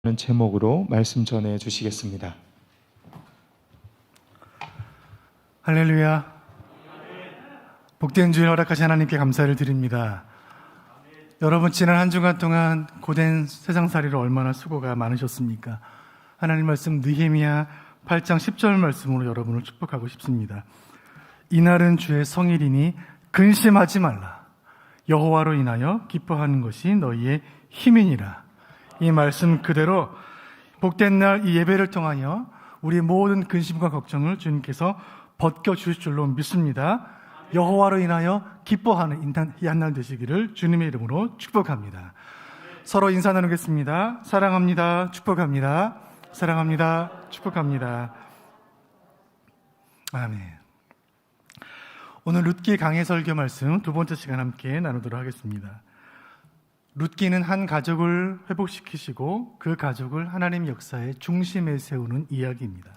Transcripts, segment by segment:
는 제목으로 말씀 전해 주시겠습니다. 할렐루야. 복된 주일 허락하신 하나님께 감사를 드립니다. 여러분, 지난 한 주간 동안 고된 세상살이로 얼마나 수고가 많으셨습니까? 하나님 말씀 느헤미야 8장 10절 말씀으로 여러분을 축복하고 싶습니다. 이날은 주의 성일이니 근심하지 말라. 여호와로 인하여 기뻐하는 것이 너희의 힘이니라. 이 말씀 그대로 복된 날 이 예배를 통하여 우리 모든 근심과 걱정을 주님께서 벗겨주실 줄로 믿습니다. 여호와로 인하여 기뻐하는 이 한날 되시기를 주님의 이름으로 축복합니다. 서로 인사 나누겠습니다. 사랑합니다. 축복합니다. 사랑합니다. 축복합니다. 아멘. 오늘 룻기 강해 설교 말씀 두 번째 시간 함께 나누도록 하겠습니다. 룻기는 한 가족을 회복시키시고 그 가족을 하나님 역사의 중심에 세우는 이야기입니다.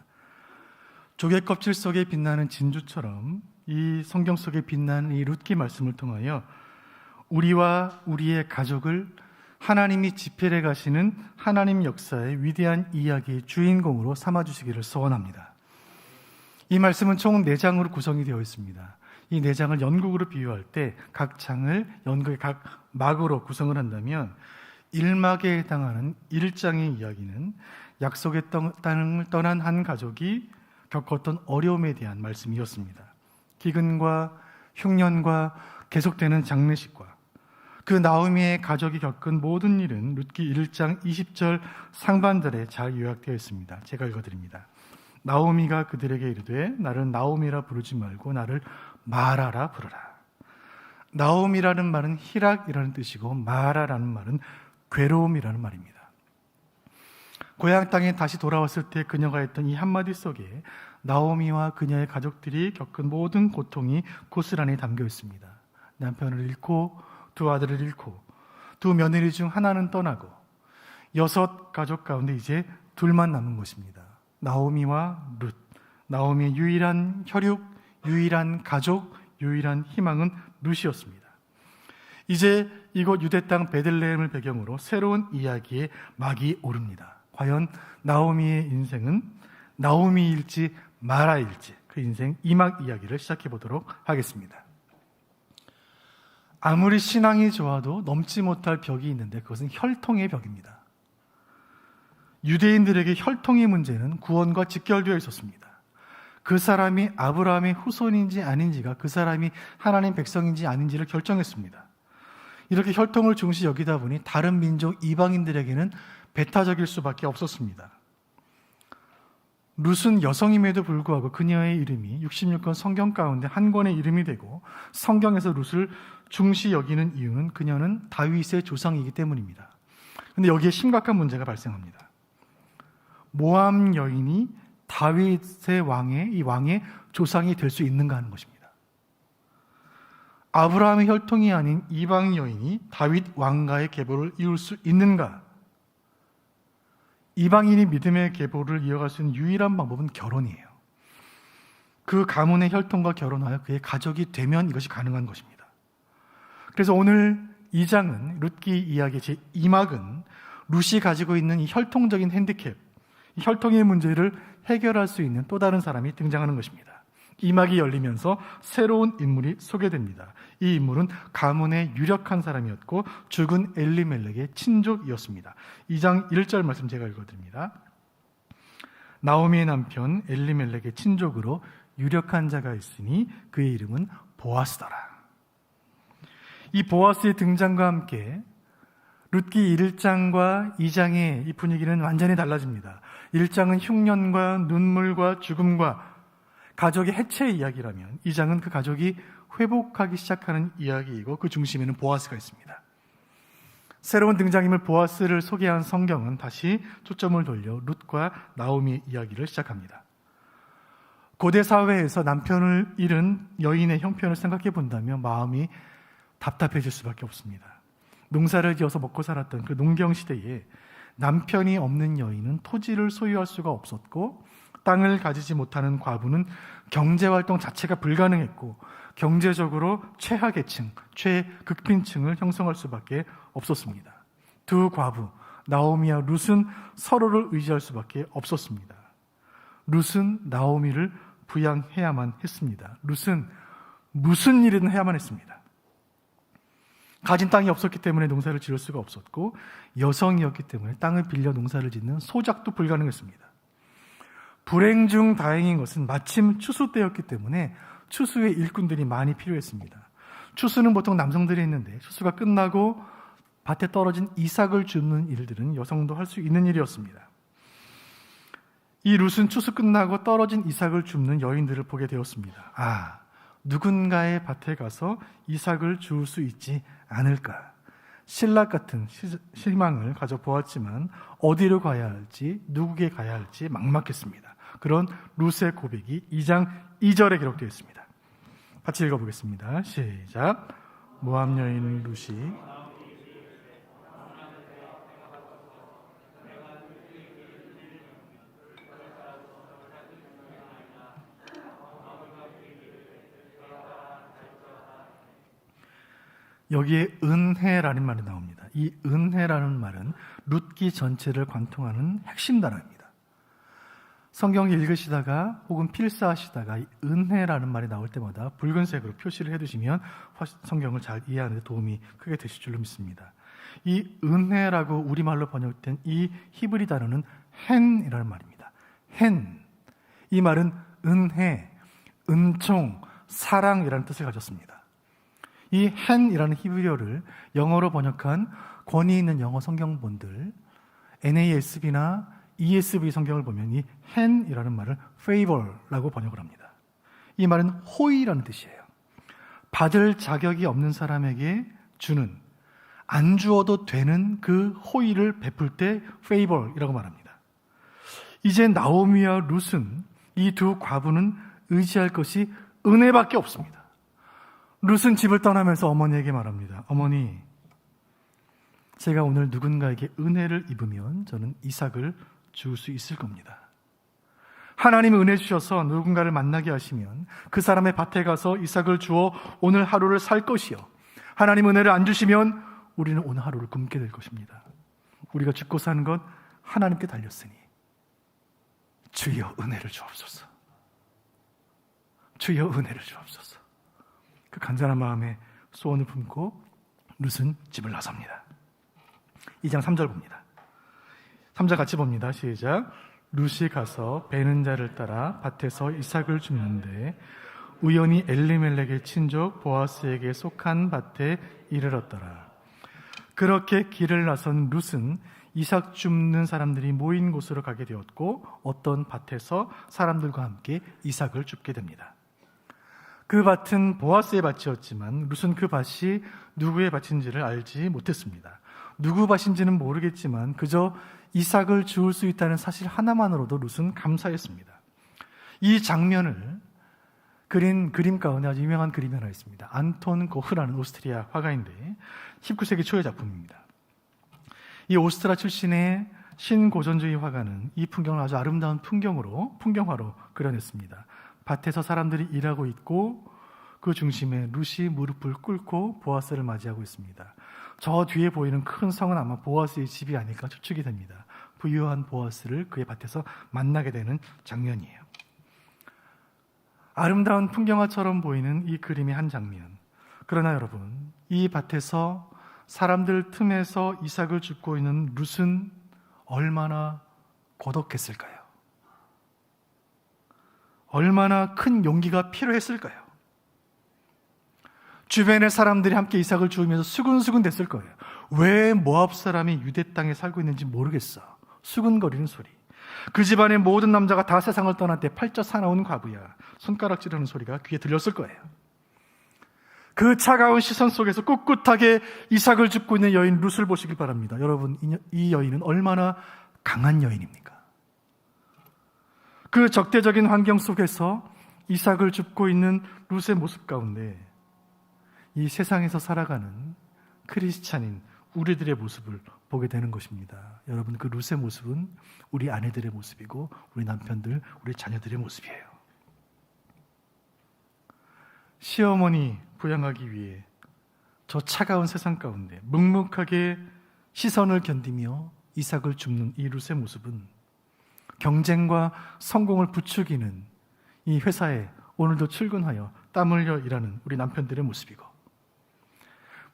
조개 껍질 속에 빛나는 진주처럼 이 성경 속에 빛나는 이 룻기 말씀을 통하여 우리와 우리의 가족을 하나님이 집필해 가시는 하나님 역사의 위대한 이야기의 주인공으로 삼아주시기를 소원합니다. 이 말씀은 총 4장으로 구성이 되어 있습니다. 이 4장을 연극으로 비유할 때 각 장을 연극의 각 막으로 구성을 한다면 1막에 해당하는 1장의 이야기는 약속의 땅을 떠난 한 가족이 겪었던 어려움에 대한 말씀이었습니다. 기근과 흉년과 계속되는 장례식과 그 나오미의 가족이 겪은 모든 일은 룻기 1장 20절 상반절에 잘 요약되어 있습니다. 제가 읽어드립니다. 나오미가 그들에게 이르되 나를 나오미라 부르지 말고 나를 마라라 부르라. 나오미라는 말은 희락이라는 뜻이고 마라라는 말은 괴로움이라는 말입니다. 고향 땅에 다시 돌아왔을 때 그녀가 했던 이 한마디 속에 나오미와 그녀의 가족들이 겪은 모든 고통이 고스란히 담겨 있습니다. 남편을 잃고 두 아들을 잃고 두 며느리 중 하나는 떠나고 6 가족 가운데 이제 둘만 남은 것입니다. 나오미와 룻. 나오미의 유일한 혈육, 유일한 가족, 유일한 희망은 룻이었습니다. 이제 이곳 유대 땅 베들레헴을 배경으로 새로운 이야기의 막이 오릅니다. 과연 나오미의 인생은 나오미일지 마라일지 그 인생 2막 이야기를 시작해 보도록 하겠습니다. 아무리 신앙이 좋아도 넘지 못할 벽이 있는데 그것은 혈통의 벽입니다. 유대인들에게 혈통의 문제는 구원과 직결되어 있었습니다. 그 사람이 아브라함의 후손인지 아닌지가 그 사람이 하나님 백성인지 아닌지를 결정했습니다. 이렇게 혈통을 중시 여기다 보니 다른 민족 이방인들에게는 배타적일 수밖에 없었습니다. 룻은 여성임에도 불구하고 그녀의 이름이 66권 성경 가운데 한 권의 이름이 되고 성경에서 룻을 중시 여기는 이유는 그녀는 다윗의 조상이기 때문입니다. 그런데 여기에 심각한 문제가 발생합니다. 모압 여인이 다윗의 왕의 조상이 될 수 있는가 하는 것입니다. 아브라함의 혈통이 아닌 이방 여인이 다윗 왕가의 계보를 이룰 수 있는가? 이방인이 믿음의 계보를 이어갈 수 있는 유일한 방법은 결혼이에요. 그 가문의 혈통과 결혼하여 그의 가족이 되면 이것이 가능한 것입니다. 그래서 오늘 2장은 룻기 이야기 제2막은 룻이 가지고 있는 이 혈통적인 핸디캡, 이 혈통의 문제를 해결할 수 있는 또 다른 사람이 등장하는 것입니다. 이 막이 열리면서 새로운 인물이 소개됩니다. 이 인물은 가문의 유력한 사람이었고 죽은 엘리멜렉의 친족이었습니다. 2장 1절 말씀 제가 읽어드립니다. 나오미의 남편 엘리멜렉의 친족으로 유력한 자가 있으니 그의 이름은 보아스더라. 이 보아스의 등장과 함께 룻기 1장과 2장의 이 분위기는 완전히 달라집니다. 1장은 흉년과 눈물과 죽음과 가족의 해체의 이야기라면 2장은 그 가족이 회복하기 시작하는 이야기이고 그 중심에는 보아스가 있습니다. 새로운 등장인물 보아스를 소개한 성경은 다시 초점을 돌려 룻과 나오미의 이야기를 시작합니다. 고대 사회에서 남편을 잃은 여인의 형편을 생각해 본다면 마음이 답답해질 수밖에 없습니다. 농사를 지어서 먹고 살았던 그 농경시대에 남편이 없는 여인은 토지를 소유할 수가 없었고 땅을 가지지 못하는 과부는 경제활동 자체가 불가능했고 경제적으로 최하계층, 최극빈층을 형성할 수밖에 없었습니다. 두 과부, 나오미와 룻은 서로를 의지할 수밖에 없었습니다. 룻은 나오미를 부양해야만 했습니다. 룻은 무슨 일이든 해야만 했습니다. 가진 땅이 없었기 때문에 농사를 지을 수가 없었고, 여성이었기 때문에 땅을 빌려 농사를 짓는 소작도 불가능했습니다. 불행 중 다행인 것은 마침 추수 때였기 때문에 추수의 일꾼들이 많이 필요했습니다. 추수는 보통 남성들이 했는데 추수가 끝나고 밭에 떨어진 이삭을 줍는 일들은 여성도 할 수 있는 일이었습니다. 이 룻은 추수 끝나고 떨어진 이삭을 줍는 여인들을 보게 되었습니다. 아, 누군가의 밭에 가서 이삭을 주울 수 있지 않을까. 신락 같은 희망을 가져보았지만 어디로 가야 할지, 누구에게 가야 할지 막막했습니다. 그런 룻의 고백이 2장 2절에 기록되어 있습니다. 같이 읽어보겠습니다. 시작. 모압 여인 룻이 여기에 은혜라는 말이 나옵니다. 이 은혜라는 말은 룻기 전체를 관통하는 핵심 단어입니다. 성경 읽으시다가 혹은 필사하시다가 이 은혜라는 말이 나올 때마다 붉은색으로 표시를 해두시면 성경을 잘 이해하는 데 도움이 크게 되실 줄로 믿습니다. 이 은혜라고 우리말로 번역된 이 히브리 단어는 헨이라는 말입니다. 헨. 이 말은 은혜, 은총, 사랑이라는 뜻을 가졌습니다. 이 헨이라는 히브리어를 영어로 번역한 권위 있는 영어 성경본들, NASB나 ESV 성경을 보면 이 헨이라는 말을 favor라고 번역을 합니다. 이 말은 호의라는 뜻이에요. 받을 자격이 없는 사람에게 주는, 안 주어도 되는 그 호의를 베풀 때 favor이라고 말합니다. 이제 나오미와 룻은, 이 두 과부는 의지할 것이 은혜밖에 없습니다. 룻은 집을 떠나면서 어머니에게 말합니다. 어머니, 제가 오늘 누군가에게 은혜를 입으면 저는 이삭을 줄 수 있을 겁니다. 하나님이 은혜 주셔서 누군가를 만나게 하시면 그 사람의 밭에 가서 이삭을 주어 오늘 하루를 살 것이요, 하나님 은혜를 안 주시면 우리는 오늘 하루를 굶게 될 것입니다. 우리가 죽고 사는 건 하나님께 달렸으니 주여 은혜를 주옵소서. 주여 은혜를 주옵소서. 그 간절한 마음에 소원을 품고 룻은 집을 나섭니다. 2장 3절 봅니다. 3절 같이 봅니다. 시작. 룻이 가서 베는 자를 따라 밭에서 이삭을 줍는데 우연히 엘리멜렉의 친족 보아스에게 속한 밭에 이르렀더라. 그렇게 길을 나선 룻은 이삭 줍는 사람들이 모인 곳으로 가게 되었고 어떤 밭에서 사람들과 함께 이삭을 줍게 됩니다. 그 밭은 보아스의 밭이었지만 룻은 그 밭이 누구의 밭인지를 알지 못했습니다. 누구 밭인지는 모르겠지만 그저 이삭을 주울 수 있다는 사실 하나만으로도 룻은 감사했습니다. 이 장면을 그린 그림 가운데 아주 유명한 그림이 하나 있습니다. 안톤 고흐라는 오스트리아 화가인데 19세기 초의 작품입니다. 이 오스트라 출신의 신고전주의 화가는 이 풍경을 아주 아름다운 풍경화로 그려냈습니다. 밭에서 사람들이 일하고 있고 그 중심에 룻이 무릎을 꿇고 보아스를 맞이하고 있습니다. 저 뒤에 보이는 큰 성은 아마 보아스의 집이 아닐까 추측이 됩니다. 부유한 보아스를 그의 밭에서 만나게 되는 장면이에요. 아름다운 풍경화처럼 보이는 이 그림의 한 장면. 그러나 여러분, 이 밭에서 사람들 틈에서 이삭을 줍고 있는 룻은 얼마나 고독했을까요? 얼마나 큰 용기가 필요했을까요? 주변의 사람들이 함께 이삭을 주우면서 수근수근 됐을 거예요. 왜 모압 사람이 유대 땅에 살고 있는지 모르겠어. 수근거리는 소리. 그 집안의 모든 남자가 다 세상을 떠날 때 팔자 사나운 과부야. 손가락 찌르는 소리가 귀에 들렸을 거예요. 그 차가운 시선 속에서 꿋꿋하게 이삭을 줍고 있는 여인 룻을 보시길 바랍니다. 여러분, 이 여인은 얼마나 강한 여인입니까? 그 적대적인 환경 속에서 이삭을 줍고 있는 룻의 모습 가운데 이 세상에서 살아가는 크리스찬인 우리들의 모습을 보게 되는 것입니다. 여러분, 그 룻의 모습은 우리 아내들의 모습이고 우리 남편들, 우리 자녀들의 모습이에요. 시어머니 부양하기 위해 저 차가운 세상 가운데 묵묵하게 시선을 견디며 이삭을 줍는 이 룻의 모습은 경쟁과 성공을 부추기는 이 회사에 오늘도 출근하여 땀 흘려 일하는 우리 남편들의 모습이고,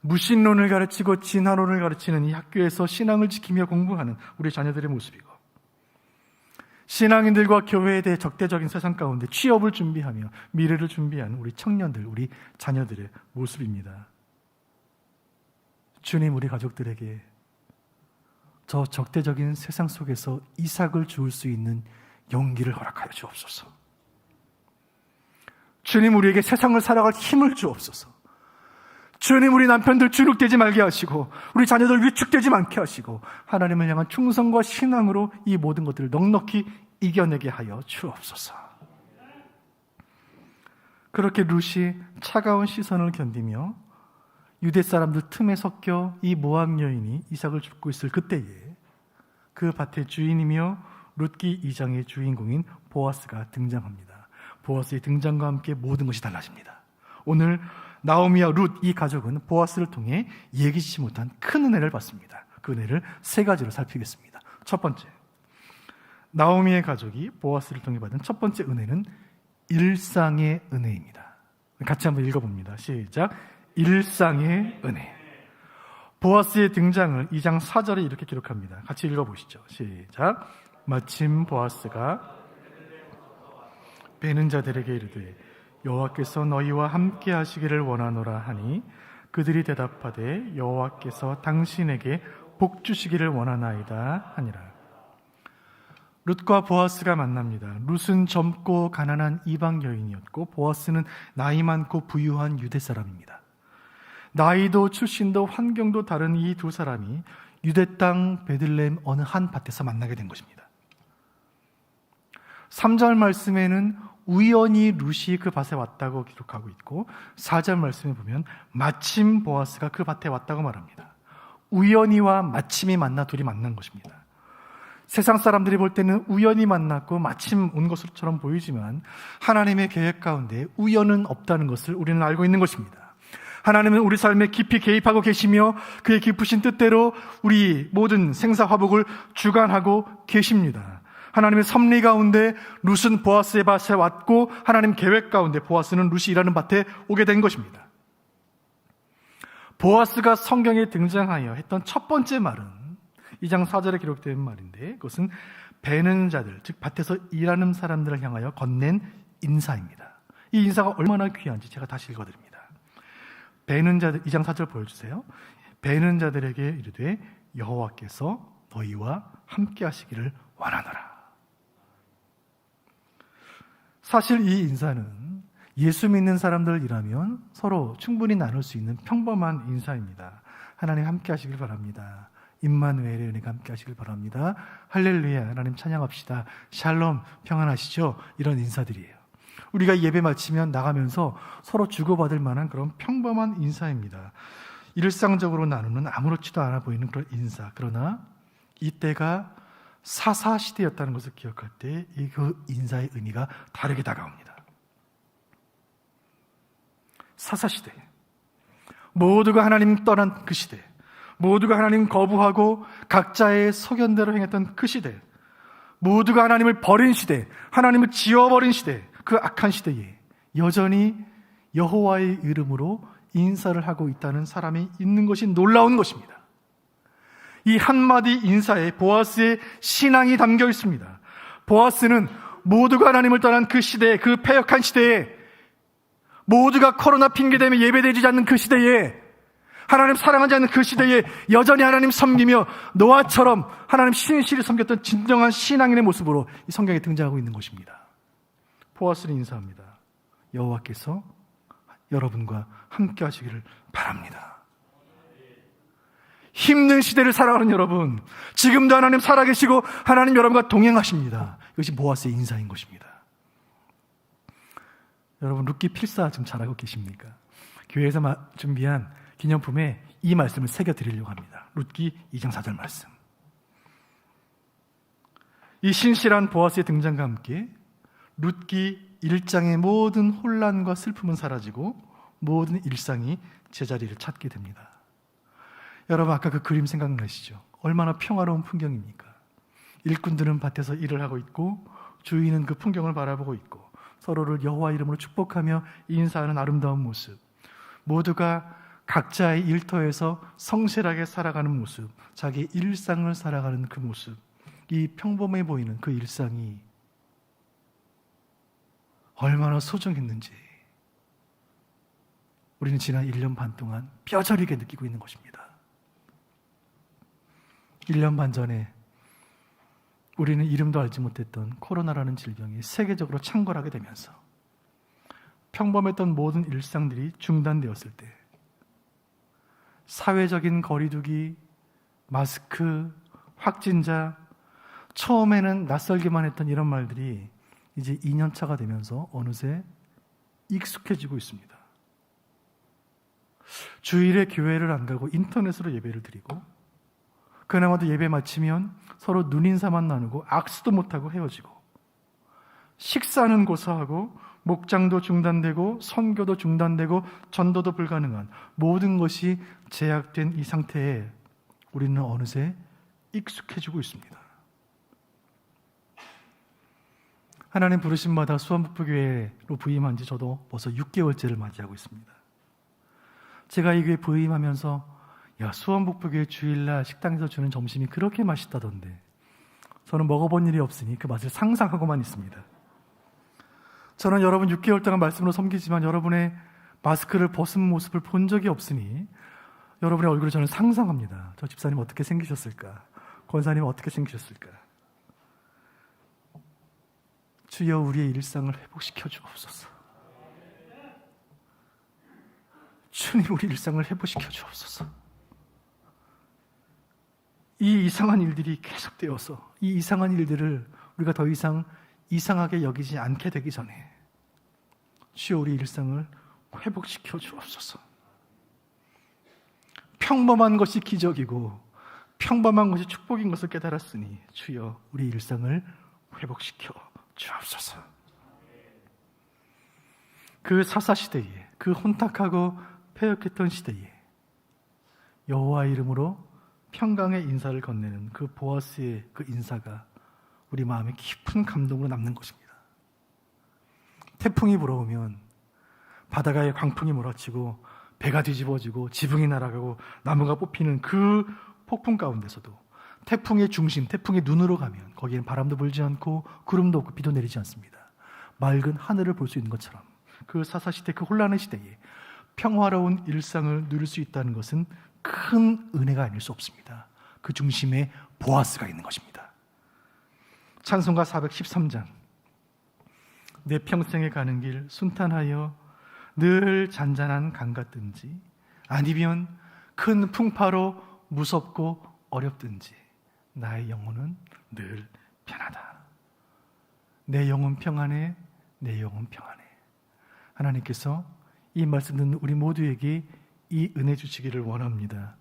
무신론을 가르치고 진화론을 가르치는 이 학교에서 신앙을 지키며 공부하는 우리 자녀들의 모습이고, 신앙인들과 교회에 대해 적대적인 세상 가운데 취업을 준비하며 미래를 준비하는 우리 청년들, 우리 자녀들의 모습입니다. 주님, 우리 가족들에게 저 적대적인 세상 속에서 이삭을 주울 수 있는 용기를 허락하여 주옵소서. 주님, 우리에게 세상을 살아갈 힘을 주옵소서. 주님, 우리 남편들 주눅되지 말게 하시고 우리 자녀들 위축되지 않게 하시고 하나님을 향한 충성과 신앙으로 이 모든 것들을 넉넉히 이겨내게 하여 주옵소서. 그렇게 룻이 차가운 시선을 견디며 유대 사람들 틈에 섞여 이 모압 여인이 이삭을 줍고 있을 그때에 그 밭의 주인이며 룻기 2장의 주인공인 보아스가 등장합니다. 보아스의 등장과 함께 모든 것이 달라집니다. 오늘 나오미와 룻 이 가족은 보아스를 통해 예기치 못한 큰 은혜를 받습니다. 그 은혜를 세 가지로 살피겠습니다. 첫 번째, 나오미의 가족이 보아스를 통해 받은 첫 번째 은혜는 일상의 은혜입니다. 같이 한번 읽어봅니다. 시작. 일상의 은혜. 보아스의 등장을 2장 4절에 이렇게 기록합니다. 같이 읽어보시죠. 시작. 마침 보아스가 베는 자들에게 이르되 여호와께서 너희와 함께 하시기를 원하노라 하니 그들이 대답하되 여호와께서 당신에게 복 주시기를 원하나이다 하니라. 룻과 보아스가 만납니다. 룻은 젊고 가난한 이방 여인이었고 보아스는 나이 많고 부유한 유대 사람입니다. 나이도 출신도 환경도 다른 이 두 사람이 유대 땅 베들레헴 어느 한 밭에서 만나게 된 것입니다. 3절 말씀에는 우연히 룻이 그 밭에 왔다고 기록하고 있고 4절 말씀에 보면 마침 보아스가 그 밭에 왔다고 말합니다. 우연히와 마침이 만나 둘이 만난 것입니다. 세상 사람들이 볼 때는 우연히 만났고 마침 온 것처럼 보이지만 하나님의 계획 가운데 우연은 없다는 것을 우리는 알고 있는 것입니다. 하나님은 우리 삶에 깊이 개입하고 계시며 그의 깊으신 뜻대로 우리 모든 생사화복을 주관하고 계십니다. 하나님의 섭리 가운데 룻은 보아스의 밭에 왔고 하나님 계획 가운데 보아스는 룻이 일하는 밭에 오게 된 것입니다. 보아스가 성경에 등장하여 했던 첫 번째 말은 2장 4절에 기록된 말인데 그것은 베는 자들, 즉 밭에서 일하는 사람들을 향하여 건넨 인사입니다. 이 인사가 얼마나 귀한지 제가 다시 읽어드립니다. 베는 자들, 2장 4절 보여주세요. 베는 자들에게 이르되 여호와께서 너희와 함께 하시기를 원하노라. 사실 이 인사는 예수 믿는 사람들이라면 서로 충분히 나눌 수 있는 평범한 인사입니다. 하나님 함께 하시길 바랍니다. 임마누엘의 은혜가 함께 하시길 바랍니다. 할렐루야, 하나님 찬양합시다. 샬롬, 평안하시죠? 이런 인사들이에요. 우리가 예배 마치면 나가면서 서로 주고받을 만한 그런 평범한 인사입니다. 일상적으로 나누는 아무렇지도 않아 보이는 그런 인사. 그러나 이때가 사사시대였다는 것을 기억할 때 그 인사의 의미가 다르게 다가옵니다. 사사시대, 모두가 하나님 떠난 그 시대, 모두가 하나님 거부하고 각자의 소견대로 행했던 그 시대, 모두가 하나님을 버린 시대, 하나님을 지워버린 시대, 그 악한 시대에 여전히 여호와의 이름으로 인사를 하고 있다는 사람이 있는 것이 놀라운 것입니다. 이 한마디 인사에 보아스의 신앙이 담겨 있습니다. 보아스는 모두가 하나님을 떠난 그 시대에, 그 패역한 시대에, 모두가 코로나 핑계 대며 예배드리지 않는 그 시대에, 하나님 사랑하지 않는 그 시대에 여전히 하나님 섬기며 노아처럼 하나님 신실히 섬겼던 진정한 신앙인의 모습으로 이 성경에 등장하고 있는 것입니다. 보아스는 인사합니다. 여호와께서 여러분과 함께 하시기를 바랍니다. 힘든 시대를 살아가는 여러분, 지금도 하나님 살아계시고 하나님 여러분과 동행하십니다. 이것이 보아스의 인사인 것입니다. 여러분, 룻기 필사 지금 잘하고 계십니까? 교회에서 준비한 기념품에 이 말씀을 새겨드리려고 합니다. 룻기 2장 4절 말씀. 이 신실한 보아스의 등장과 함께 룻기 1장의 모든 혼란과 슬픔은 사라지고 모든 일상이 제자리를 찾게 됩니다. 여러분, 아까 그 그림 생각나시죠? 얼마나 평화로운 풍경입니까? 일꾼들은 밭에서 일을 하고 있고 주인은 그 풍경을 바라보고 있고 서로를 여호와 이름으로 축복하며 인사하는 아름다운 모습, 모두가 각자의 일터에서 성실하게 살아가는 모습, 자기 일상을 살아가는 그 모습, 이 평범해 보이는 그 일상이 얼마나 소중했는지 우리는 지난 1년 반 동안 뼈저리게 느끼고 있는 것입니다. 1년 반 전에 우리는 이름도 알지 못했던 코로나라는 질병이 세계적으로 창궐하게 되면서 평범했던 모든 일상들이 중단되었을 때 사회적인 거리두기, 마스크, 확진자, 처음에는 낯설기만 했던 이런 말들이 이제 2년 차가 되면서 어느새 익숙해지고 있습니다. 주일에 교회를 안 가고 인터넷으로 예배를 드리고 그나마도 예배 마치면 서로 눈인사만 나누고 악수도 못하고 헤어지고 식사는 고사하고 목장도 중단되고 선교도 중단되고 전도도 불가능한 모든 것이 제약된 이 상태에 우리는 어느새 익숙해지고 있습니다. 하나님 부르심마다 수원북부교회로 부임한 지 저도 벌써 6개월째를 맞이하고 있습니다. 제가 이 교회 부임하면서 수원북부교회 주일날 식당에서 주는 점심이 그렇게 맛있다던데 저는 먹어본 일이 없으니 그 맛을 상상하고만 있습니다. 저는 여러분 6개월 동안 말씀으로 섬기지만 여러분의 마스크를 벗은 모습을 본 적이 없으니 여러분의 얼굴을 저는 상상합니다. 저 집사님 어떻게 생기셨을까? 권사님 어떻게 생기셨을까? 주여 우리의 일상을 회복시켜 주옵소서. 주님 우리 일상을 회복시켜 주옵소서. 이 이상한 일들이 계속되어서 이 이상한 일들을 우리가 더 이상 이상하게 여기지 않게 되기 전에 주여 우리 일상을 회복시켜 주옵소서. 평범한 것이 기적이고 평범한 것이 축복인 것을 깨달았으니 주여 우리 일상을 회복시켜 주옵소서. 그 사사시대에 그 혼탁하고 폐역했던 시대에 여호와 이름으로 평강의 인사를 건네는 그 보아스의 그 인사가 우리 마음에 깊은 감동으로 남는 것입니다. 태풍이 불어오면 바다가에 광풍이 몰아치고 배가 뒤집어지고 지붕이 날아가고 나무가 뽑히는 그 폭풍 가운데서도 태풍의 중심, 태풍의 눈으로 가면 거기에는 바람도 불지 않고 구름도 없고 비도 내리지 않습니다. 맑은 하늘을 볼 수 있는 것처럼 그 사사시대, 그 혼란의 시대에 평화로운 일상을 누릴 수 있다는 것은 큰 은혜가 아닐 수 없습니다. 그 중심에 보아스가 있는 것입니다. 찬송가 413장 내 평생에 가는 길 순탄하여 늘 잔잔한 강 같든지 아니면 큰 풍파로 무섭고 어렵든지 나의 영혼은 늘 편하다. 내 영혼 평안해, 내 영혼 평안해. 하나님께서 이 말씀 듣는 우리 모두에게 이 은혜 주시기를 원합니다.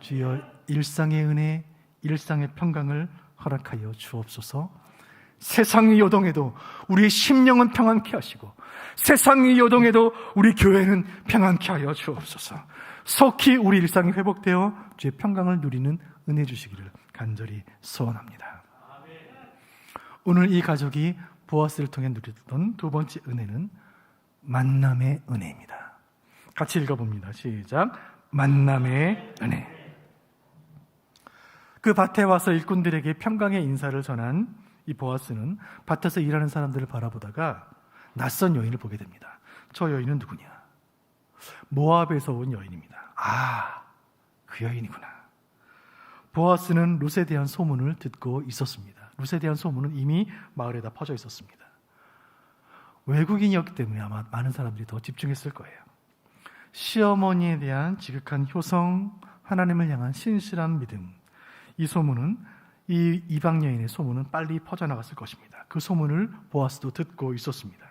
주여 일상의 은혜, 일상의 평강을 허락하여 주옵소서. 세상이 요동해도 우리의 심령은 평안케 하시고 세상이 요동해도 우리 교회는 평안케 하여 주옵소서. 속히 우리 일상이 회복되어 주의 평강을 누리는 은혜 주시기를 간절히 소원합니다. 오늘 이 가족이 보아스를 통해 누렸던 두 번째 은혜는 만남의 은혜입니다. 같이 읽어봅니다. 시작. 만남의 은혜. 그 밭에 와서 일꾼들에게 평강의 인사를 전한 이 보아스는 밭에서 일하는 사람들을 바라보다가 낯선 여인을 보게 됩니다. 저 여인은 누구냐? 모압에서 온 여인입니다. 그 여인이구나. 보아스는 룻에 대한 소문을 듣고 있었습니다. 룻에 대한 소문은 이미 마을에다 퍼져 있었습니다. 외국인이었기 때문에 아마 많은 사람들이 더 집중했을 거예요. 시어머니에 대한 지극한 효성, 하나님을 향한 신실한 믿음, 이 소문은, 이 이방 여인의 소문은 빨리 퍼져나갔을 것입니다. 그 소문을 보아스도 듣고 있었습니다.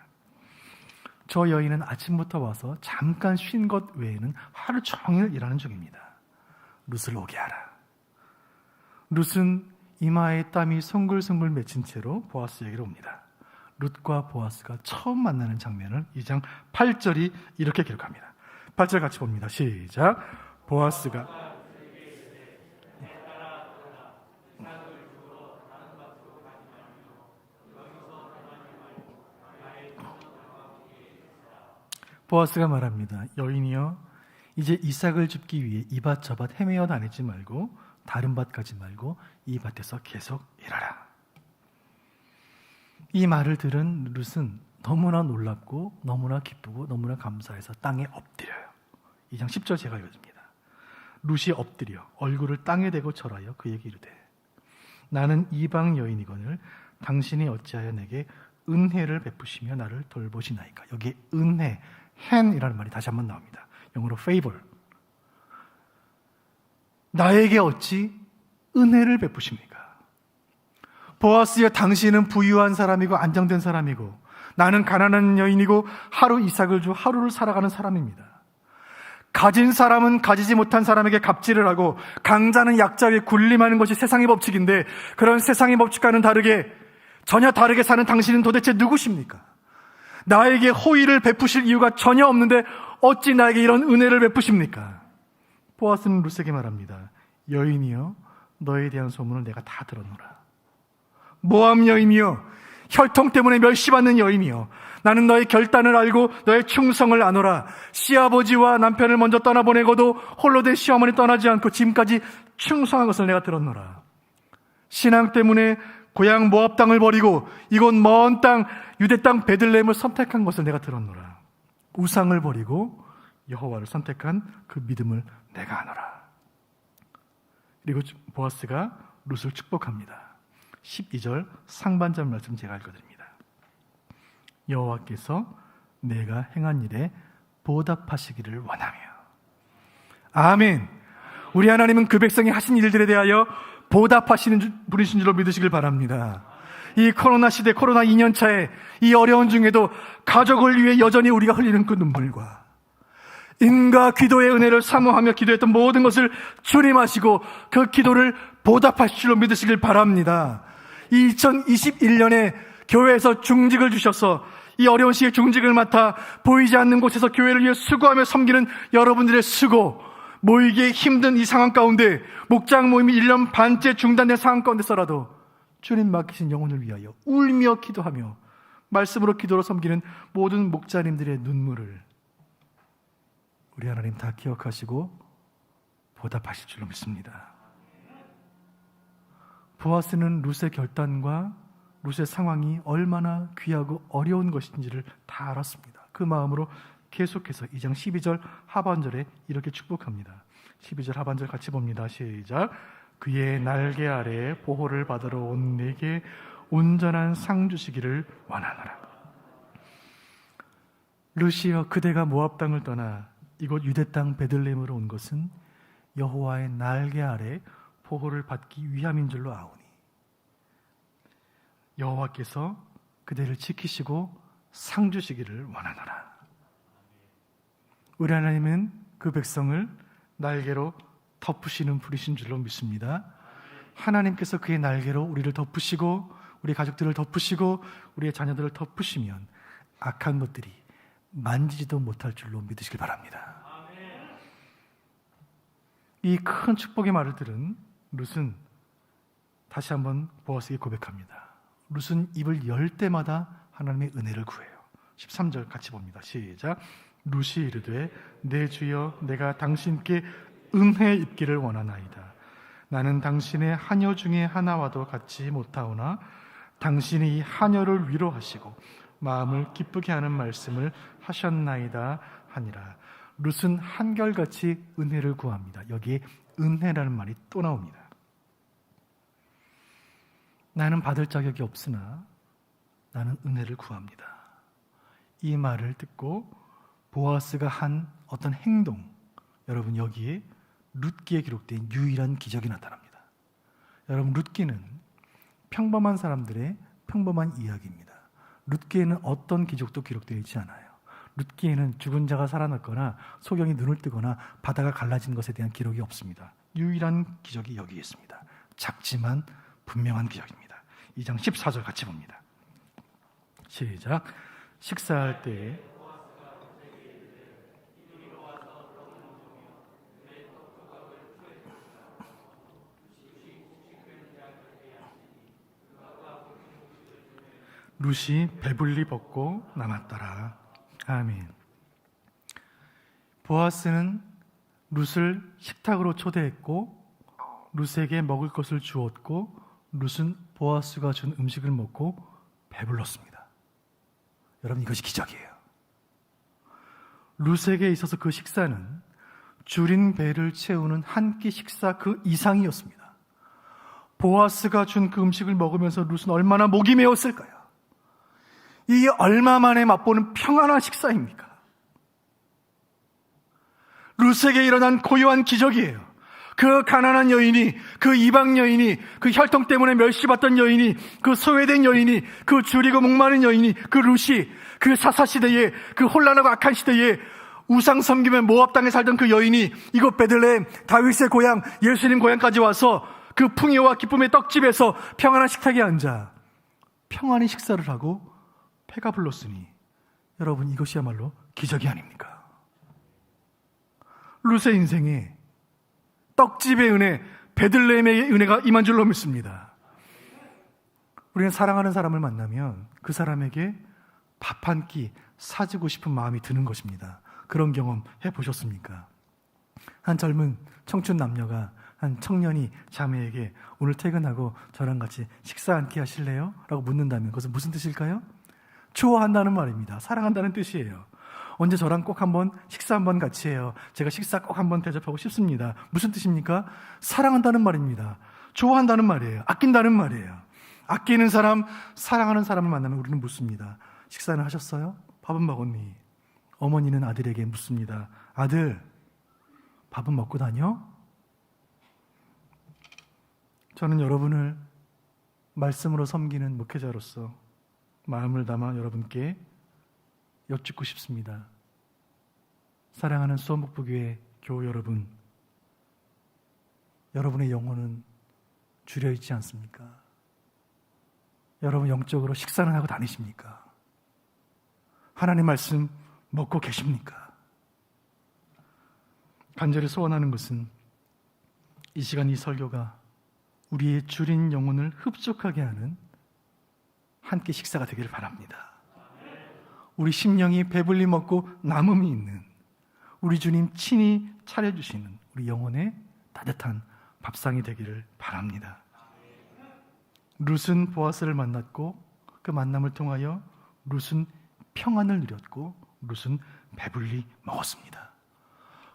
저 여인은 아침부터 와서 잠깐 쉰 것 외에는 하루 종일 일하는 중입니다. 룻을 오게 하라. 룻은 이마에 땀이 송글송글 맺힌 채로 보아스에게로 옵니다. 룻과 보아스가 처음 만나는 장면을 2장 8절이 이렇게 기록합니다. 8절 같이 봅니다. 시작. 보아스가 보아스가 말합니다. 여인이여, 이제 이삭을 줍기 위해 이 밭 저 밭 헤매어 다니지 말고 다른 밭 가지 말고 이 밭에서 계속 일하라. 이 말을 들은 룻은 너무나 놀랍고 너무나 기쁘고 너무나 감사해서 땅에 엎드려요. 2장 10절 제가 읽어줍니다. 룻이 엎드려 얼굴을 땅에 대고 절하여 그에게 이르되 나는 이방 여인이거늘 당신이 어찌하여 내게 은혜를 베푸시며 나를 돌보시나이까. 여기 은혜, hand이라는 말이 다시 한번 나옵니다. 영어로 favor. 나에게 어찌 은혜를 베푸십니까? 보아스여, 당신은 부유한 사람이고 안정된 사람이고 나는 가난한 여인이고 하루 이삭을 주 하루를 살아가는 사람입니다. 가진 사람은 가지지 못한 사람에게 갑질을 하고 강자는 약자에게 군림하는 것이 세상의 법칙인데, 그런 세상의 법칙과는 다르게 전혀 다르게 사는 당신은 도대체 누구십니까? 나에게 호의를 베푸실 이유가 전혀 없는데 어찌 나에게 이런 은혜를 베푸십니까? 보아스는 룻에게 말합니다. 여인이여, 너에 대한 소문을 내가 다 들었노라. 모함 여인이여, 혈통 때문에 멸시받는 여인이여, 나는 너의 결단을 알고 너의 충성을 아노라. 시아버지와 남편을 먼저 떠나보내고도 홀로 된 시어머니 떠나지 않고 지금까지 충성한 것을 내가 들었노라. 신앙 때문에 고향 모압 땅을 버리고 이곳 먼 땅 유대 땅 베들레헴을 선택한 것을 내가 들었노라. 우상을 버리고 여호와를 선택한 그 믿음을 내가 아노라. 그리고 보아스가 룻을 축복합니다. 12절 상반절 말씀 제가 읽어드립니다. 여호와께서 내가 행한 일에 보답하시기를 원하며. 아멘. 우리 하나님은 그 백성이 하신 일들에 대하여 보답하시는 분이신 줄로 믿으시길 바랍니다. 이 코로나 시대, 코로나 2년차에 이 어려운 중에도 가족을 위해 여전히 우리가 흘리는 그 눈물과 인과 기도의 은혜를 사모하며 기도했던 모든 것을 주님하시고 그 기도를 보답하실 줄로 믿으시길 바랍니다. 2021년에 교회에서 중직을 주셔서 이 어려운 시기에 중직을 맡아 보이지 않는 곳에서 교회를 위해 수고하며 섬기는 여러분들의 수고, 모이기 힘든 이 상황 가운데 목장 모임이 1년 반째 중단된 상황 가운데서라도 주님 맡기신 영혼을 위하여 울며 기도하며 말씀으로 기도로 섬기는 모든 목자님들의 눈물을 우리 하나님 다 기억하시고 보답하실 줄로 믿습니다. 보아스는 룻의 결단과 룻의 상황이 얼마나 귀하고 어려운 것인지를 다 알았습니다. 그 마음으로 계속해서 2장 12절 하반절에 이렇게 축복합니다. 12절 하반절 같이 봅니다. 시작. 그의 날개 아래 보호를 받으러 온 내게 온전한 상 주시기를 원하노라. 룻이여, 그대가 모압 땅을 떠나 이곳 유대 땅 베들레헴으로 온 것은 여호와의 날개 아래 보호를 받기 위함인 줄로 아오니 여호와께서 그대를 지키시고 상 주시기를 원하노라. 우리 하나님은 그 백성을 날개로 덮으시는 분이신 줄로 믿습니다. 하나님께서 그의 날개로 우리를 덮으시고 우리 가족들을 덮으시고 우리의 자녀들을 덮으시면 악한 것들이 만지지도 못할 줄로 믿으시길 바랍니다. 이 큰 축복의 말을 들은 룻은 다시 한번 보아스에게 고백합니다. 룻은 입을 열 때마다 하나님의 은혜를 구해요. 13절 같이 봅니다. 시작. 룻이 이르되 내 주여, 내가 당신께 은혜 입기를 원하나이다. 나는 당신의 하녀 중에 하나와도 같지 못하오나 당신이 이 하녀를 위로하시고 마음을 기쁘게 하는 말씀을 하셨나이다 하니라. 룻은 한결같이 은혜를 구합니다. 여기에 은혜라는 말이 또 나옵니다. 나는 받을 자격이 없으나 나는 은혜를 구합니다. 이 말을 듣고 보아스가 한 어떤 행동, 여러분 여기에 룻기에 기록된 유일한 기적이 나타납니다. 여러분, 룻기는 평범한 사람들의 평범한 이야기입니다. 룻기에는 어떤 기적도 기록되어 있지 않아요. 룻기에는 죽은 자가 살아났거나 소경이 눈을 뜨거나 바다가 갈라진 것에 대한 기록이 없습니다. 유일한 기적이 여기에 있습니다. 작지만 분명한 기적입니다. 2장 14절 같이 봅니다. 시작. 식사할 때에 룻이 배불리 먹고 남았더라. 아멘. 보아스는 룻을 식탁으로 초대했고 룻에게 먹을 것을 주었고 룻은 보아스가 준 음식을 먹고 배불렀습니다. 여러분, 이것이 기적이에요. 룻에게 있어서 그 식사는 줄인 배를 채우는 한 끼 식사 그 이상이었습니다. 보아스가 준 그 음식을 먹으면서 룻은 얼마나 목이 메었을까요? 이게 얼마 만에 맛보는 평안한 식사입니까? 룻에게 일어난 고요한 기적이에요. 그 가난한 여인이, 그 이방 여인이, 그 혈통 때문에 멸시받던 여인이, 그 소외된 여인이, 그 줄이고 목마른 여인이, 그 룻이, 그 사사시대에, 그 혼란하고 악한 시대에 우상 섬기며 모압 땅에 살던 그 여인이 이곳 베들레헴, 다윗의 고향, 예수님 고향까지 와서 그 풍요와 기쁨의 떡집에서 평안한 식탁에 앉아 평안히 식사를 하고 배가 불렀으니, 여러분, 이것이야말로 기적이 아닙니까? 룻의 인생에 떡집의 은혜, 베들레헴의 은혜가 임한 줄로 믿습니다. 우리는 사랑하는 사람을 만나면 그 사람에게 밥 한 끼 사주고 싶은 마음이 드는 것입니다. 그런 경험 해보셨습니까? 한 젊은 청춘 남녀가 한 청년이 자매에게 오늘 퇴근하고 저랑 같이 식사 한 끼 하실래요? 라고 묻는다면 그것은 무슨 뜻일까요? 좋아한다는 말입니다. 사랑한다는 뜻이에요. 언제 저랑 꼭 한번 식사 한번 같이 해요. 제가 식사 꼭 한번 대접하고 싶습니다. 무슨 뜻입니까? 사랑한다는 말입니다. 좋아한다는 말이에요. 아낀다는 말이에요. 아끼는 사람, 사랑하는 사람을 만나면 우리는 묻습니다. 식사는 하셨어요? 밥은 먹었니? 어머니는 아들에게 묻습니다. 아들, 밥은 먹고 다녀? 저는 여러분을 말씀으로 섬기는 목회자로서 마음을 담아 여러분께 여쭙고 싶습니다. 사랑하는 수원복부교회 교우 여러분, 여러분의 영혼은 줄여 있지 않습니까? 여러분 영적으로 식사는 하고 다니십니까? 하나님 말씀 먹고 계십니까? 간절히 소원하는 것은 이 시간 이 설교가 우리의 줄인 영혼을 흡족하게 하는 한 끼 식사가 되기를 바랍니다. 우리 심령이 배불리 먹고 남음이 있는 우리 주님 친히 차려주시는 우리 영혼의 따뜻한 밥상이 되기를 바랍니다. 룻은 보아스를 만났고 그 만남을 통하여 룻은 평안을 누렸고 룻은 배불리 먹었습니다.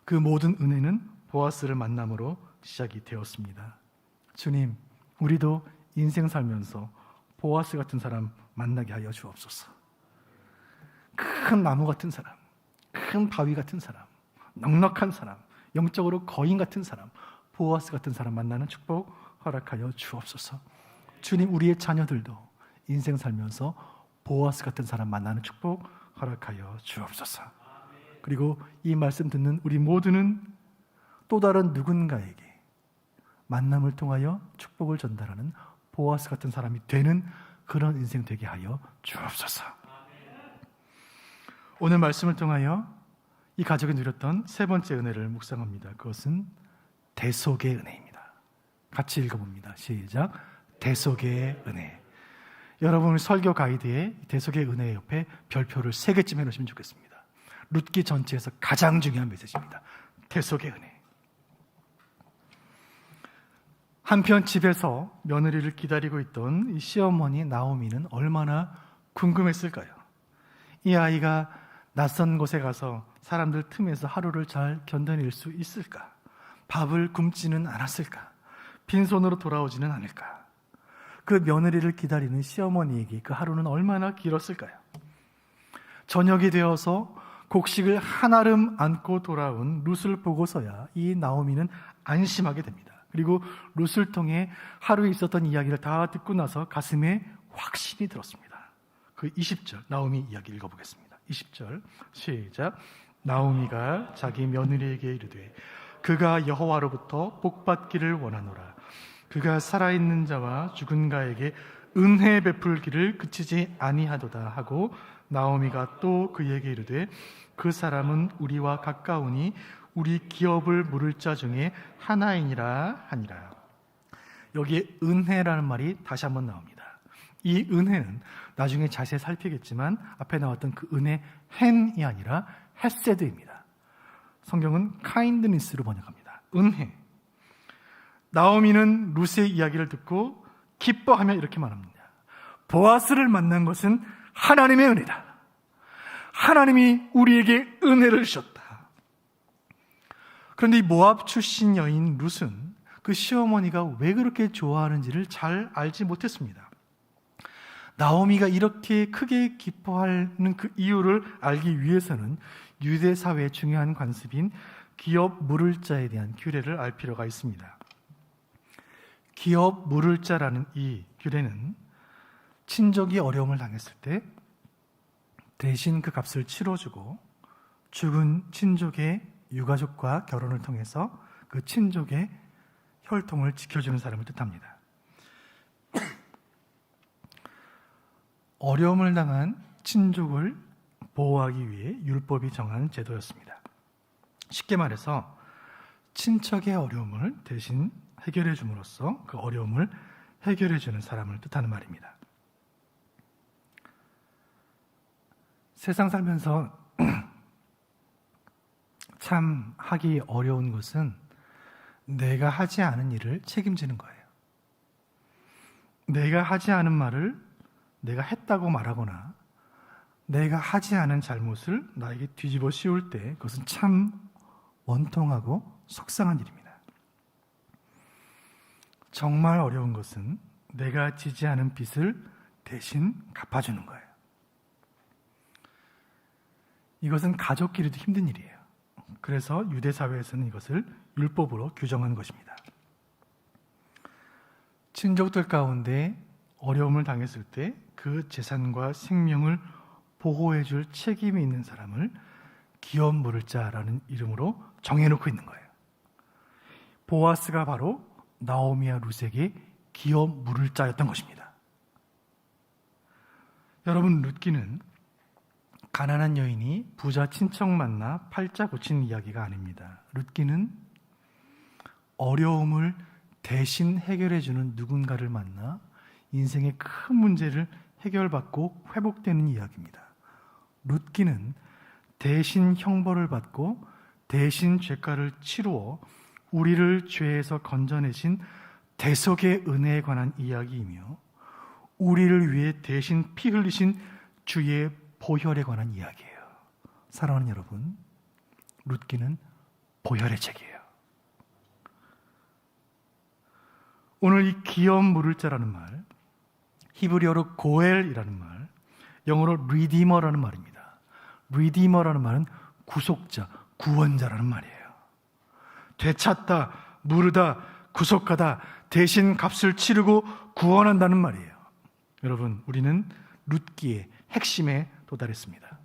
그 모든 은혜는 보아스를 만남으로 시작이 되었습니다. 주님, 우리도 인생 살면서 보아스 같은 사람 만나게 하여 주옵소서. 큰 나무 같은 사람, 큰 바위 같은 사람, 넉넉한 사람, 영적으로 거인 같은 사람, 보아스 같은 사람 만나는 축복 허락하여 주옵소서. 주님, 우리의 자녀들도 인생 살면서 보아스 같은 사람 만나는 축복 허락하여 주옵소서. 그리고 이 말씀 듣는 우리 모두는 또 다른 누군가에게 만남을 통하여 축복을 전달하는 보아스 같은 사람이 되는 그런 인생 되게 하여 주옵소서. 오늘 말씀을 통하여 이 가족이 누렸던 세 번째 은혜를 묵상합니다. 그것은 대속의 은혜입니다. 같이 읽어봅니다. 시작. 대속의 은혜. 여러분 설교 가이드에 대속의 은혜 옆에 별표를 3개쯤 해놓으시면 좋겠습니다. 룻기 전체에서 가장 중요한 메시지입니다. 대속의 은혜. 한편 집에서 며느리를 기다리고 있던 이 시어머니 나오미는 얼마나 궁금했을까요? 이 아이가 낯선 곳에 가서 사람들 틈에서 하루를 잘 견뎌낼 수 있을까? 밥을 굶지는 않았을까? 빈손으로 돌아오지는 않을까? 그 며느리를 기다리는 시어머니에게 그 하루는 얼마나 길었을까요? 저녁이 되어서 곡식을 한아름 안고 돌아온 룻을 보고서야 이 나오미는 안심하게 됩니다. 그리고 룻을 통해 하루에 있었던 이야기를 다 듣고 나서 가슴에 확신이 들었습니다. 그 20절 나오미 이야기 읽어보겠습니다. 20절 시작. 나오미가 자기 며느리에게 이르되 그가 여호와로부터 복받기를 원하노라. 그가 살아있는 자와 죽은 자에게 은혜 베풀기를 그치지 아니하도다 하고 나오미가 또 그에게 이르되 그 사람은 우리와 가까우니 우리 기업을 물을 자 중에 하나이니라 하니라. 여기에 은혜라는 말이 다시 한번 나옵니다. 이 은혜는 나중에 자세히 살피겠지만 앞에 나왔던 그 은혜 헨이 아니라 헤세드입니다. 성경은 kindness로 번역합니다. 은혜. 나오미는 룻의 이야기를 듣고 기뻐하며 이렇게 말합니다. 보아스를 만난 것은 하나님의 은혜다. 하나님이 우리에게 은혜를 주셨다. 그런데 이 모압 출신 여인 룻은 그 시어머니가 왜 그렇게 좋아하는지를 잘 알지 못했습니다. 나오미가 이렇게 크게 기뻐하는 그 이유를 알기 위해서는 유대 사회의 중요한 관습인 기업 물을 자에 대한 규례를 알 필요가 있습니다. 기업 물을 자라는 이 규례는 친족이 어려움을 당했을 때 대신 그 값을 치러주고 죽은 친족의 유가족과 결혼을 통해서 그 친족의 혈통을 지켜주는 사람을 뜻합니다. 어려움을 당한 친족을 보호하기 위해 율법이 정한 제도였습니다. 쉽게 말해서 친척의 어려움을 대신 해결해 줌으로써 그 어려움을 해결해 주는 사람을 뜻하는 말입니다. 세상 살면서 참 하기 어려운 것은 내가 하지 않은 일을 책임지는 거예요. 내가 하지 않은 말을 내가 했다고 말하거나 내가 하지 않은 잘못을 나에게 뒤집어 씌울 때 그것은 참 원통하고 속상한 일입니다. 정말 어려운 것은 내가 지지 않은 빚을 대신 갚아주는 거예요. 이것은 가족끼리도 힘든 일이에요. 그래서 유대 사회에서는 이것을 율법으로 규정한 것입니다. 친족들 가운데 어려움을 당했을 때 그 재산과 생명을 보호해 줄 책임이 있는 사람을 기업 물을 자라는 이름으로 정해놓고 있는 거예요. 보아스가 바로 나오미와 룻에게 기업 물을 자였던 것입니다. 여러분, 룻기는 가난한 여인이 부자 친척 만나 팔자 고친 이야기가 아닙니다. 룻기는 어려움을 대신 해결해 주는 누군가를 만나 인생의 큰 문제를 해결받고 회복되는 이야기입니다. 룻기는 대신 형벌을 받고 대신 죄가를 치루어 우리를 죄에서 건져내신 대속의 은혜에 관한 이야기이며 우리를 위해 대신 피 흘리신 주의 보혈에 관한 이야기예요. 사랑하는 여러분, 룻기는 보혈의 책이에요. 오늘 이 기업 물을 자라는 말, 히브리어로 고엘이라는 말, 영어로 리디머라는 말입니다. 리디머라는 말은 구속자, 구원자라는 말이에요. 되찾다, 물으다, 구속하다, 대신 값을 치르고 구원한다는 말이에요. 여러분, 우리는 룻기의 핵심에 도달했습니다.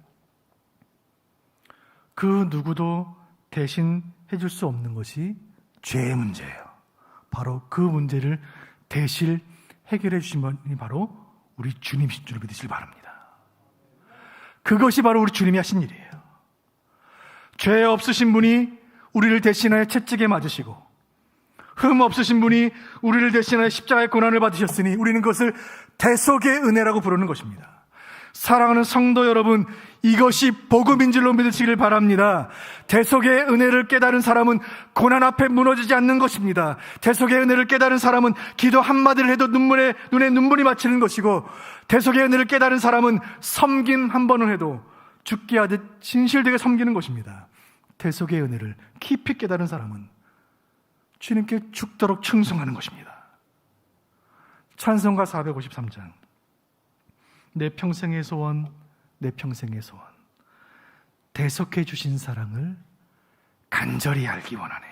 그 누구도 대신 해줄 수 없는 것이 죄의 문제예요. 바로 그 문제를 대신 해결해 주신 분이 바로 우리 주님이신 줄 믿으시길 바랍니다. 그것이 바로 우리 주님이 하신 일이에요. 죄 없으신 분이 우리를 대신하여 채찍에 맞으시고 흠 없으신 분이 우리를 대신하여 십자가의 고난을 받으셨으니 우리는 그것을 대속의 은혜라고 부르는 것입니다. 사랑하는 성도 여러분, 이것이 복음인 줄로 믿으시길 바랍니다. 대속의 은혜를 깨달은 사람은 고난 앞에 무너지지 않는 것입니다. 대속의 은혜를 깨달은 사람은 기도 한마디를 해도 눈에 눈물이 맺히는 것이고, 대속의 은혜를 깨달은 사람은 섬김 한 번을 해도 죽게 하듯 진실되게 섬기는 것입니다. 대속의 은혜를 깊이 깨달은 사람은 주님께 죽도록 충성하는 것입니다. 찬송가 453장, 내 평생의 소원, 내 평생의 소원, 대속해 주신 사랑을 간절히 알기 원하네.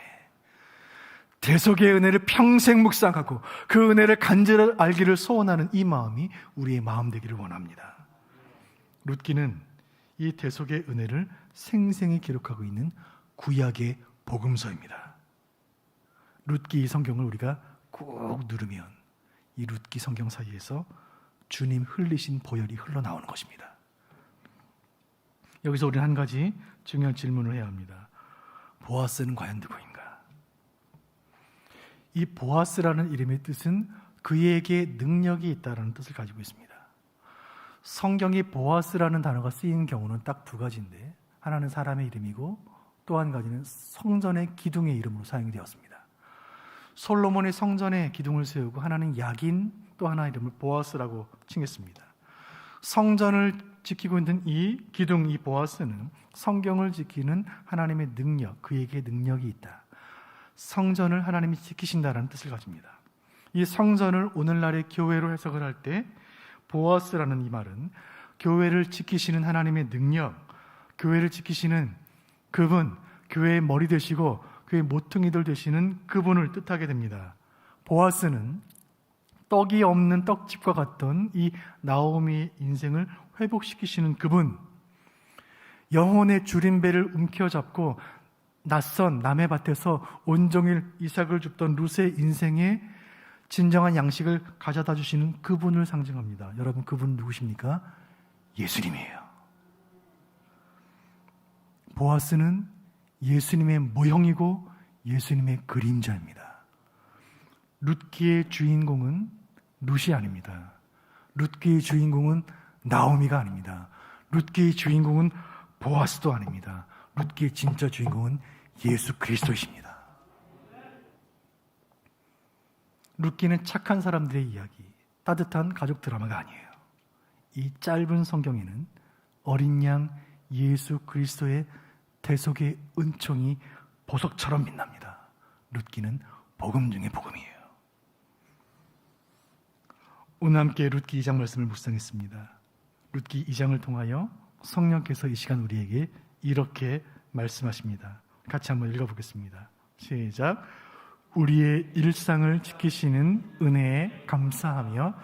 대속의 은혜를 평생 묵상하고 그 은혜를 간절히 알기를 소원하는 이 마음이 우리의 마음 되기를 원합니다. 룻기는 이 대속의 은혜를 생생히 기록하고 있는 구약의 복음서입니다. 룻기 성경을 우리가 꾹 누르면 이 룻기 성경 사이에서 주님 흘리신 보혈이 흘러나오는 것입니다. 여기서 우리는 한 가지 중요한 질문을 해야 합니다. 보아스는 과연 누구인가? 이 보아스라는 이름의 뜻은 그에게 능력이 있다는 뜻을 가지고 있습니다. 성경에 보아스라는 단어가 쓰인 경우는 딱 두 가지인데, 하나는 사람의 이름이고 또 또 한 가지는 성전의 기둥의 이름으로 사용이 되었습니다. 솔로몬의 성전에 기둥을 세우고 하나는 야긴, 또 하나 이름을 보아스라고 칭했습니다. 성전을 지키고 있는 이 기둥, 이 보아스는 성경을 지키는 하나님의 능력, 그에게 능력이 있다. 성전을 하나님이 지키신다라는 뜻을 가집니다. 이 성전을 오늘날의 교회로 해석을 할 때 보아스라는 이 말은 교회를 지키시는 하나님의 능력, 교회를 지키시는 그분, 교회의 머리 되시고 교회의 모퉁이들 되시는 그분을 뜻하게 됩니다. 보아스는 떡이 없는 떡집과 같던 이 나오미의 인생을 회복시키시는 그분, 영혼의 줄임배를 움켜잡고 낯선 남의 밭에서 온종일 이삭을 줍던 룻의 인생에 진정한 양식을 가져다 주시는 그분을 상징합니다. 여러분, 그분 누구십니까? 예수님이에요. 보아스는 예수님의 모형이고 예수님의 그림자입니다. 룻기의 주인공은 룻이 아닙니다. 룻기의 주인공은 나오미가 아닙니다. 룻기의 주인공은 보아스도 아닙니다. 룻기의 진짜 주인공은 예수 그리스도이십니다. 룻기는 착한 사람들의 이야기, 따뜻한 가족 드라마가 아니에요. 이 짧은 성경에는 어린 양 예수 그리스도의 대속의 은총이 보석처럼 빛납니다. 룻기는 복음 중에 복음이에요. 오늘 함께 룻기 2장 말씀을 묵상했습니다. 룻기 2장을 통하여 성령께서 이 시간 우리에게 이렇게 말씀하십니다. 같이 한번 읽어보겠습니다. 시작. 우리의 일상을 지키시는 은혜에 감사하며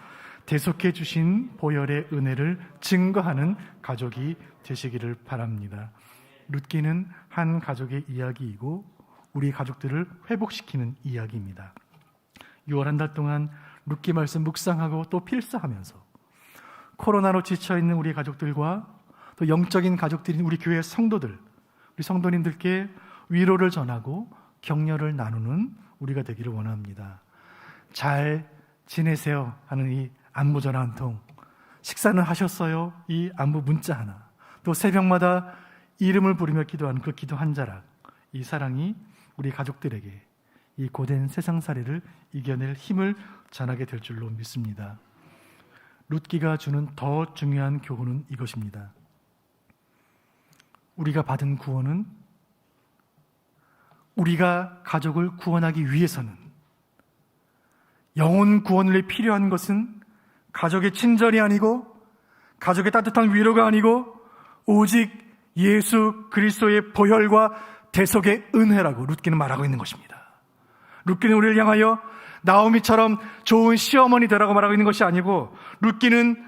대속해 주신 보혈의 은혜를 증거하는 가족이 되시기를 바랍니다. 룻기는 한 가족의 이야기이고 우리 가족들을 회복시키는 이야기입니다. 6월 한 달 동안 룻기 말씀 묵상하고 또 필사하면서 코로나로 지쳐있는 우리 가족들과 또 영적인 가족들인 우리 교회 성도들, 우리 성도님들께 위로를 전하고 격려를 나누는 우리가 되기를 원합니다. 잘 지내세요 하는 이 안부 전화 한 통, 식사는 하셨어요? 이 안부 문자 하나, 또 새벽마다 이름을 부르며 기도하는 그 기도 한 자락, 이 사랑이 우리 가족들에게 이 고된 세상살이를 이겨낼 힘을 전하게 될 줄로 믿습니다. 룻기가 주는 더 중요한 교훈은 이것입니다. 우리가 받은 구원은, 우리가 가족을 구원하기 위해서는, 영혼 구원을 위해 필요한 것은 가족의 친절이 아니고 가족의 따뜻한 위로가 아니고 오직 예수 그리스도의 보혈과 대속의 은혜라고 룻기는 말하고 있는 것입니다. 룻기는 우리를 향하여 나오미처럼 좋은 시어머니 되라고 말하고 있는 것이 아니고, 룻기는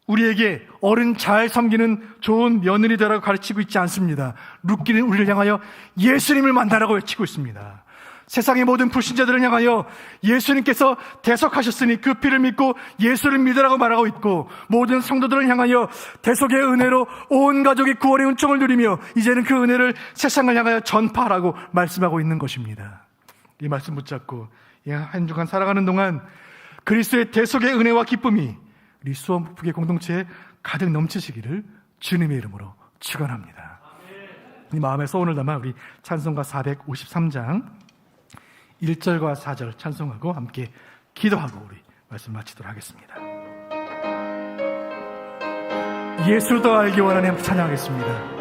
우리에게 어른 잘 섬기는 좋은 며느리 되라고 가르치고 있지 않습니다. 룻기는 우리를 향하여 예수님을 만나라고 외치고 있습니다. 세상의 모든 불신자들을 향하여 예수님께서 대속하셨으니 그 피를 믿고 예수를 믿으라고 말하고 있고, 모든 성도들을 향하여 대속의 은혜로 온 가족이 구원의 은총을 누리며 이제는 그 은혜를 세상을 향하여 전파하라고 말씀하고 있는 것입니다. 이 말씀 붙잡고 한 주간 살아가는 동안 그리스도의 대속의 은혜와 기쁨이 우리 수원북의 공동체에 가득 넘치시기를 주님의 이름으로 축원합니다. 이 마음의 소원을 담아 우리 찬송가 453장 1절과 4절 찬송하고 함께 기도하고 우리 말씀 마치도록 하겠습니다. 예수 더 알기 원하는 함께 찬양하겠습니다.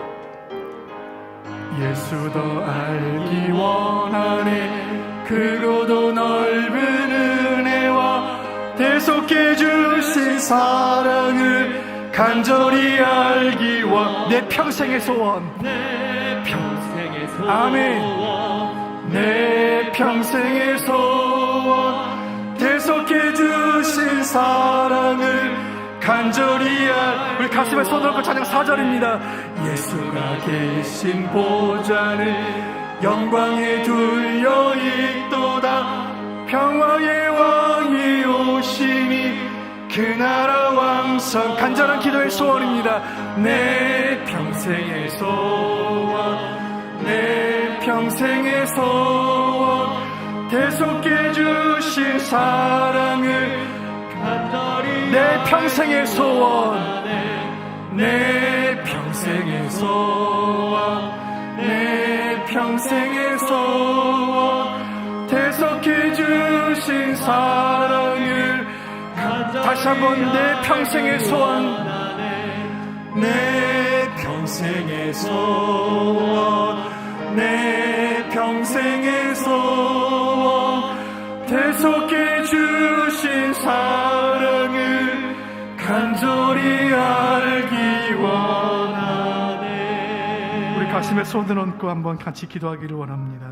예수 더 알기 원하네, 크고도 넓은 은혜와 대속해 주신 사랑을 간절히 알기 원. 내 평생의 소원, 내 평생의 소원, 아멘. 내 평생의 소원, 대속해 주신 사랑을 간절히 우리 가슴에 손을 얹고 찬양 4절입니다. 예수가 계신 보좌는 영광에 둘려 있도다. 평화의 왕이 오시니 그 나라 왕성. 간절한 기도의 소원입니다. 내 평생의 소원, 내 평생의 소원, 대속해 주신 사랑을 간절히 내 평생의 소원, 내 평생의 소원, 내 평생의 소원 대속해 주신 사랑을 다시 한번 내 평생의 소원 내 평생의 소원 내 평생의 소원 대속해 주신 사랑을 간절히 알기 원하네. 우리 가슴에 손을 얹고 한번 같이 기도하기를 원합니다.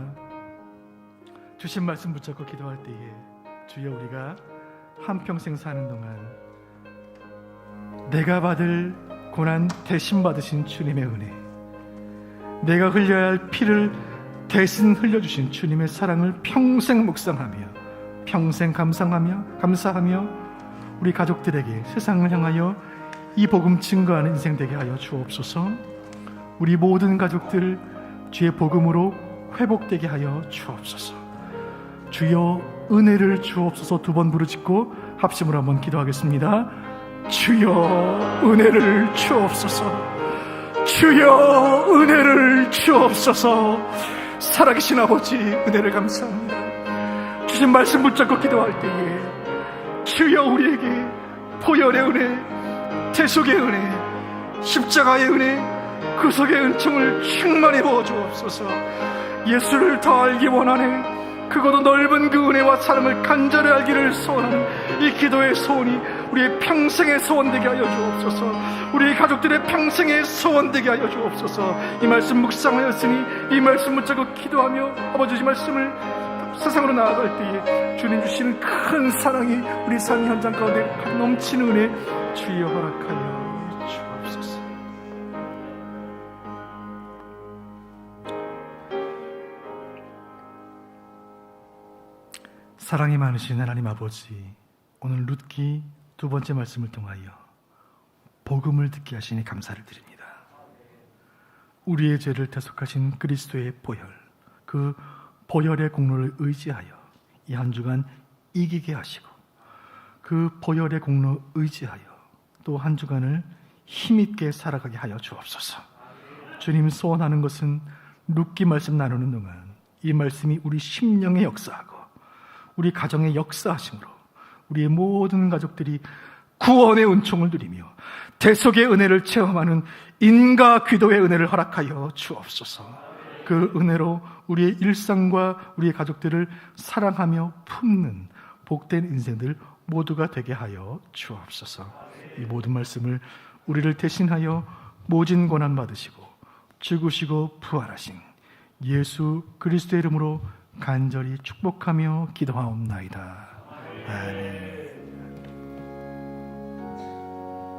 주신 말씀 붙잡고 기도할 때에 주여 우리가 한평생 사는 동안 내가 받을 고난 대신 받으신 주님의 은혜, 내가 흘려야 할 피를 대신 흘려주신 주님의 사랑을 평생 묵상하며 평생 감사하며 우리 가족들에게 세상을 향하여 이 복음 증거하는 인생 되게 하여 주옵소서. 우리 모든 가족들 주의 복음으로 회복되게 하여 주옵소서. 주여 은혜를 주옵소서. 두 번 부르짖고 합심으로 한번 기도하겠습니다. 주여 은혜를 주옵소서. 주여 은혜를 주옵소서. 살아계신 아버지 은혜를 감사합니다. 주신 말씀 붙잡고 기도할 때에 주여 우리에게 보혈의 은혜, 대속의 은혜, 십자가의 은혜, 구속의 은총을 충만히 부어주옵소서. 예수를 더 알기 원하네. 그것도 넓은 그 은혜와 사랑을 간절히 알기를 소원하는 이 기도의 소원이 우리의 평생의 소원 되게 하여 주옵소서. 우리 가족들의 평생의 소원 되게 하여 주옵소서. 이 말씀 묵상하였으니 이 말씀 붙잡고 기도하며 아버지 이 말씀을 세상으로 나아갈 때에 주님 주시는 큰 사랑이 우리 삶 현장 가운데 넘치는 은혜 주여 허락하여 주옵소서. 사랑이 많으신 하나님 아버지, 오늘 룻기 두 번째 말씀을 통하여 복음을 듣게 하시니 감사를 드립니다. 우리의 죄를 대속하신 그리스도의 보혈, 그 보혈의 공로를 의지하여 이 한 주간 이기게 하시고 그 보혈의 공로 의지하여 또 한 주간을 힘있게 살아가게 하여 주옵소서. 주님 소원하는 것은 룻기 말씀 나누는 동안 이 말씀이 우리 심령에 역사하고 우리 가정의 역사하심으로 우리의 모든 가족들이 구원의 은총을 누리며 대속의 은혜를 체험하는 인과 기도의 은혜를 허락하여 주옵소서. 그 은혜로 우리의 일상과 우리의 가족들을 사랑하며 품는 복된 인생들 모두가 되게 하여 주옵소서. 이 모든 말씀을 우리를 대신하여 모진 고난 받으시고 죽으시고 부활하신 예수 그리스도의 이름으로 간절히 축복하며 기도하옵나이다. 아멘.